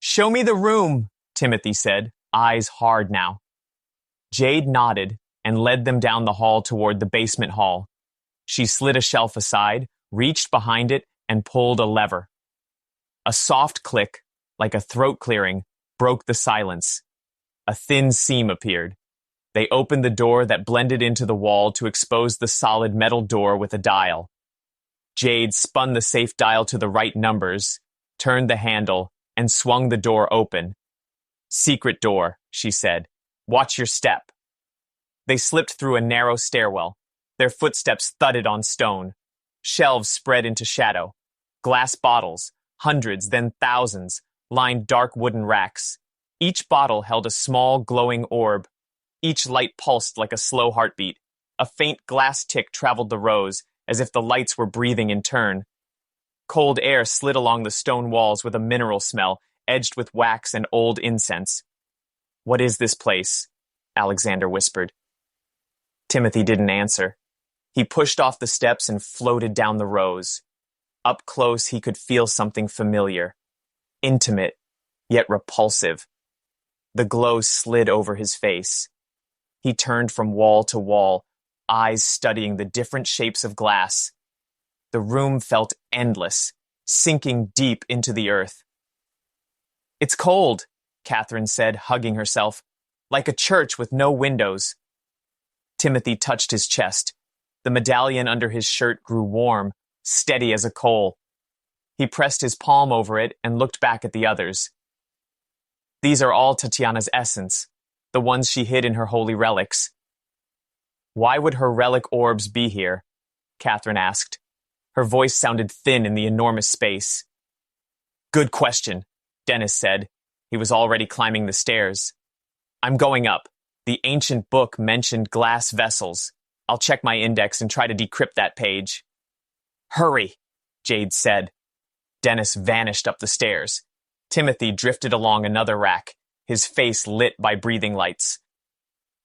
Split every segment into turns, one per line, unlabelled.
Show me the room, Timothy said, eyes hard now. Jade nodded and led them down the hall toward the basement hall. She slid a shelf aside, reached behind it, and pulled a lever. A soft click, like a throat clearing, broke the silence. A thin seam appeared. They opened the door that blended into the wall to expose the solid metal door with a dial. Jade spun the safe dial to the right numbers, turned the handle, and swung the door open. Secret door, she said. Watch your step. They slipped through a narrow stairwell. Their footsteps thudded on stone. Shelves spread into shadow. Glass bottles, hundreds, then thousands, lined dark wooden racks. Each bottle held a small, glowing orb. Each light pulsed like a slow heartbeat. A faint glass tick traveled the rows, as if the lights were breathing in turn. Cold air slid along the stone walls with a mineral smell, edged with wax and old incense. "What is this place?" Alexander whispered. Timothy didn't answer. He pushed off the steps and floated down the rows. Up close, he could feel something familiar, intimate, yet repulsive. The glow slid over his face. He turned from wall to wall, eyes studying the different shapes of glass. The room felt endless, sinking deep into the earth. "It's cold," Catherine said, hugging herself, "like a church with no windows." Timothy touched his chest. The medallion under his shirt grew warm, steady as a coal. He pressed his palm over it and looked back at the others. "These are all Tatiana's essence, the ones she hid in her holy relics." "Why would her relic orbs be here?" Catherine asked. Her voice sounded thin in the enormous space. "Good question," Dennis said. He was already climbing the stairs. "I'm going up. The ancient book mentioned glass vessels. I'll check my index and try to decrypt that page." "Hurry," Jade said. Dennis vanished up the stairs. Timothy drifted along another rack, his face lit by breathing lights.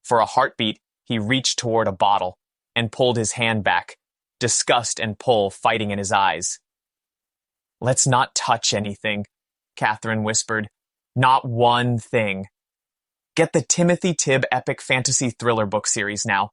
For a heartbeat, he reached toward a bottle and pulled his hand back, disgust and pull fighting in his eyes. "Let's not touch anything," Catherine whispered. "Not one thing. Get the Timothy Tibb epic fantasy thriller book series now.